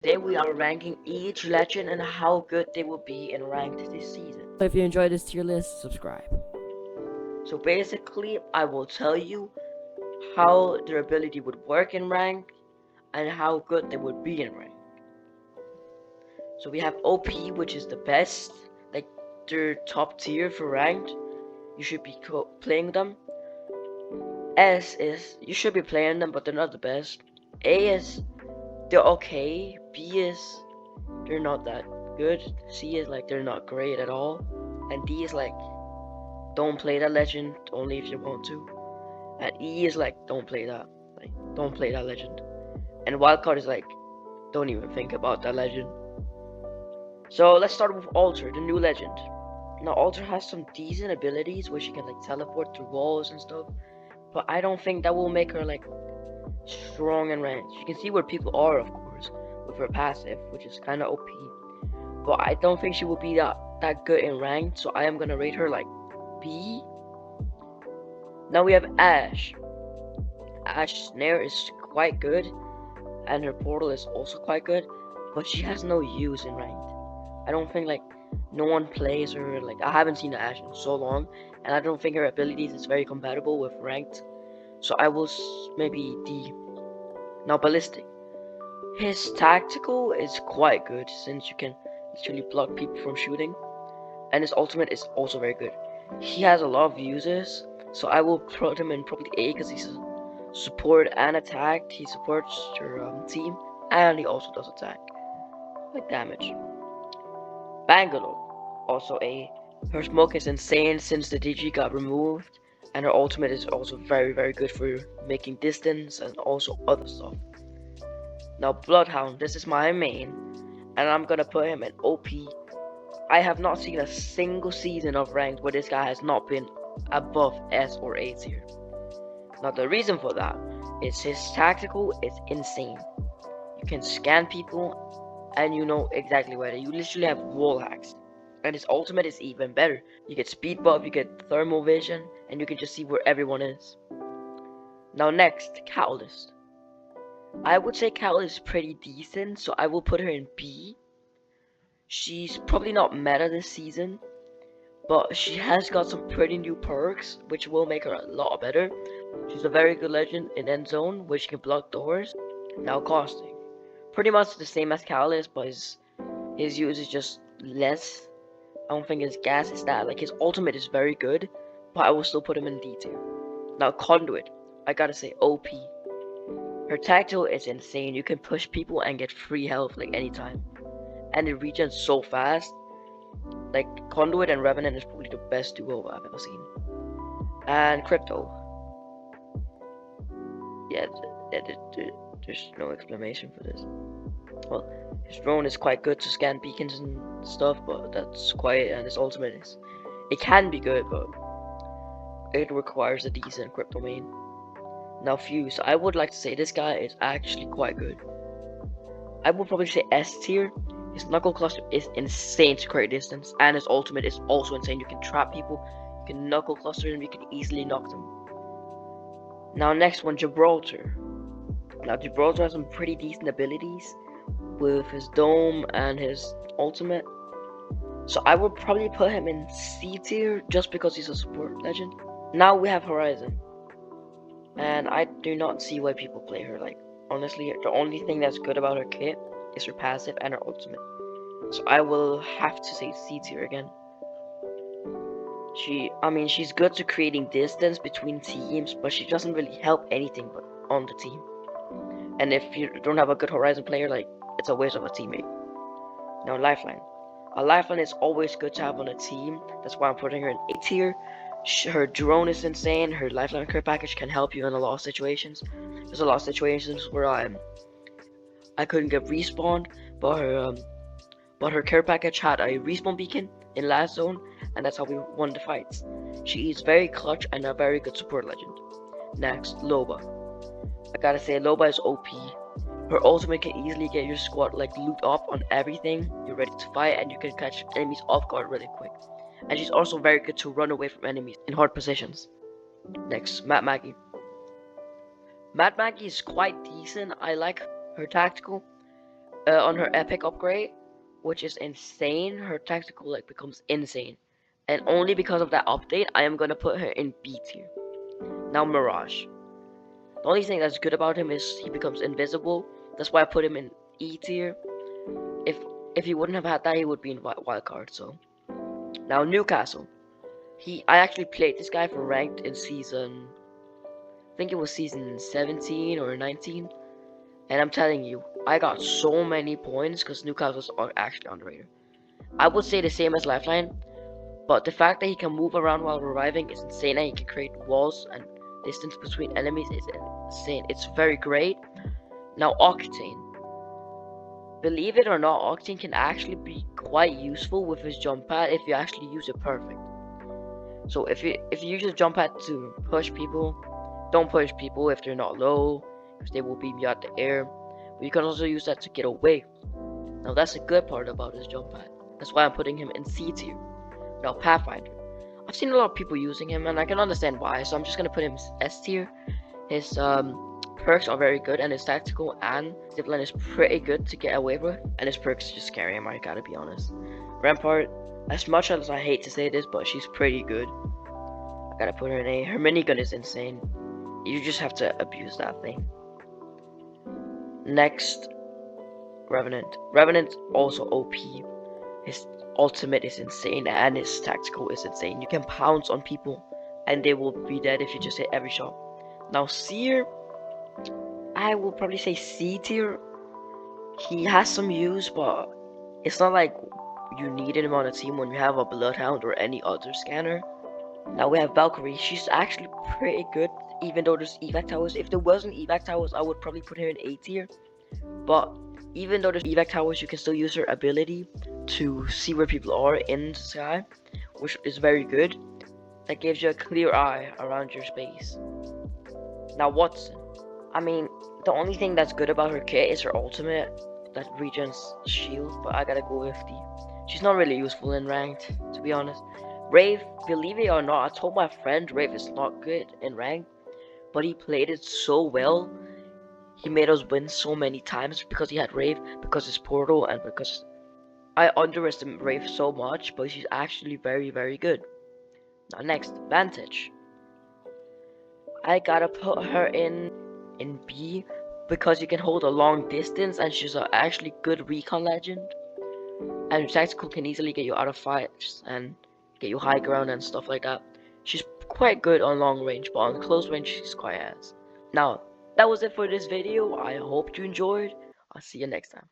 Today we are ranking each legend and how good they will be in ranked this season. If you enjoyed this tier list, subscribe. So basically, I will tell you how their ability would work in rank and how good they would be in rank. So we have OP, which is the best, like their top tier for ranked. You should be playing them. S is you should be playing them, but they're not the best. A is they're okay. B is they're not that good. C is like they're not great at all. And D is like don't play that legend only if you want to. And E is like don't play that. Like don't play that legend. And wildcard is like don't even think about that legend. So let's start with Alter, the new legend. Now Alter has some decent abilities where she can like teleport through walls and stuff. But I don't think that will make her like strong and ranked. You can see where people are, of course, with her passive, which is kind of OP. But I don't think she will be that good in ranked, so I am gonna rate her like B. Now we have Ashe. Ashe Snare is quite good, and her portal is also quite good, but she has no use in ranked. I don't think like no one plays her. Like I haven't seen Ashe in so long, and I don't think her abilities is very compatible with ranked. So I will maybe D. Now Ballistic. His tactical is quite good since you can literally block people from shooting, and his ultimate is also very good. He has a lot of uses, so I will put him in probably A because he's support and attack. He supports your team, and he also does attack, like damage. Bangalore, also A. Her smoke is insane since the DG got removed, and her ultimate is also very good for making distance and also other stuff. Now Bloodhound, this is my main, and I'm gonna put him in OP. I have not seen a single season of ranked where this guy has not been above S or A tier. Now the reason for that is his tactical is insane. You can scan people and you know exactly where they. You literally have wall hacks. And his ultimate is even better. You get speed buff, you get thermal vision, and you can just see where everyone is. Now next, Catalyst. I would say Catalyst is pretty decent, so I will put her in B. She's probably not meta this season, but she has got some pretty new perks, which will make her a lot better. She's a very good legend in end zone, which can block doors. Now Caustic. Pretty much the same as Catalyst, but his use is just less. I don't think his gas is that. Like his ultimate is very good, but I will still put him in D tier. Now Conduit. I gotta say OP. Her tactical is insane. You can push people and get free health like anytime. And it regens so fast. Like Conduit and Revenant is probably the best duo I've ever seen. And Crypto. Yeah, there's no explanation for this. Well, his drone is quite good to scan beacons and stuff, but that's quiet, and his ultimate is. It can be good, but it requires a decent crypto main. Now Fuse, I would like to say this guy is actually quite good. I would probably say S tier. His knuckle cluster is insane to create distance, and his ultimate is also insane. You can trap people, you can knuckle cluster them, you can easily knock them. Now next one, Gibraltar. Now Gibraltar has some pretty decent abilities with his dome and his ultimate. So I would probably put him in C tier just because he's a support legend. Now we have Horizon. And I do not see why people play her. Like, honestly, the only thing that's good about her kit is her passive and her ultimate. So I will have to say C tier again. She's good to creating distance between teams, but she doesn't really help anything but on the team. And if you don't have a good Horizon player, like, it's a waste of a teammate. Now Lifeline. A Lifeline is always good to have on a team. That's why I'm putting her in A tier. Her drone is insane. Her Lifeline care package can help you in a lot of situations. There's a lot of situations where I couldn't get respawned, but her care package had a respawn beacon in last zone, and that's how we won the fights. She is very clutch and a very good support legend. Next, Loba. I gotta say, Loba is OP. Her ultimate can easily get your squad like loot up on everything. You're ready to fight, and you can catch enemies off guard really quick. And she's also very good to run away from enemies in hard positions. Next, Matt Maggie. Matt Maggie is quite decent. I like her tactical, on her epic upgrade, which is insane. Her tactical like becomes insane, and only because of that update, I am gonna put her in B tier. Now Mirage. The only thing that's good about him is he becomes invisible. That's why I put him in E tier. If if he wouldn't have had that, he would be in wild card. So now Newcastle. I actually played this guy for ranked in season. I think it was season 17 or 19. And I'm telling you, I got so many points because Newcastle's are actually underrated. I would say the same as Lifeline, but the fact that he can move around while reviving is insane, and he can create walls and distance between enemies is insane. It's very great. Now Octane. Believe it or not, Octane can actually be quite useful with his jump pad if you actually use it perfect. So if you use your jump pad to push people, don't push people if they're not low, because they will beam you out the air. But you can also use that to get away. Now that's a good part about his jump pad. That's why I'm putting him in C tier. Now Pathfinder. I've seen a lot of people using him, and I can understand why. So I'm just gonna put him S tier. His perks are very good, and his tactical and zipline is pretty good to get away with. And his perks just carry him. I gotta be honest. Rampart. As much as I hate to say this, but she's pretty good. I gotta put her in A. Her minigun is insane. You just have to abuse that thing. Next, Revenant. Revenant also OP. His ultimate is insane and his tactical is insane. You can pounce on people and they will be dead if you just hit every shot. Now Seer, I will probably say C tier. He has some use, but it's not like you need him on a team when you have a Bloodhound or any other scanner. Now we have Valkyrie. She's actually pretty good, even though there's evac towers. If there wasn't evac towers, I would probably put her in A tier. But even though there's evac towers, you can still use her ability to see where people are in the sky, which is very good. That gives you a clear eye around your space. Now Watson. I mean, the only thing that's good about her kit is her ultimate that regens shield, but I gotta go with D. She's not really useful in ranked, to be honest. Rave, believe it or not, I told my friend Rave is not good in ranked, but he played it so well. He made us win so many times because he had Rave, because his portal, and because I underestimate Rave so much, but she's actually very, very good. Now next, Vantage. I gotta put her in B because you can hold a long distance and she's an actually good recon legend. And tactical can easily get you out of fights and get you high ground and stuff like that. She's quite good on long range, but on close range she's quite ass. Now, that was it for this video. I hope you enjoyed. I'll see you next time.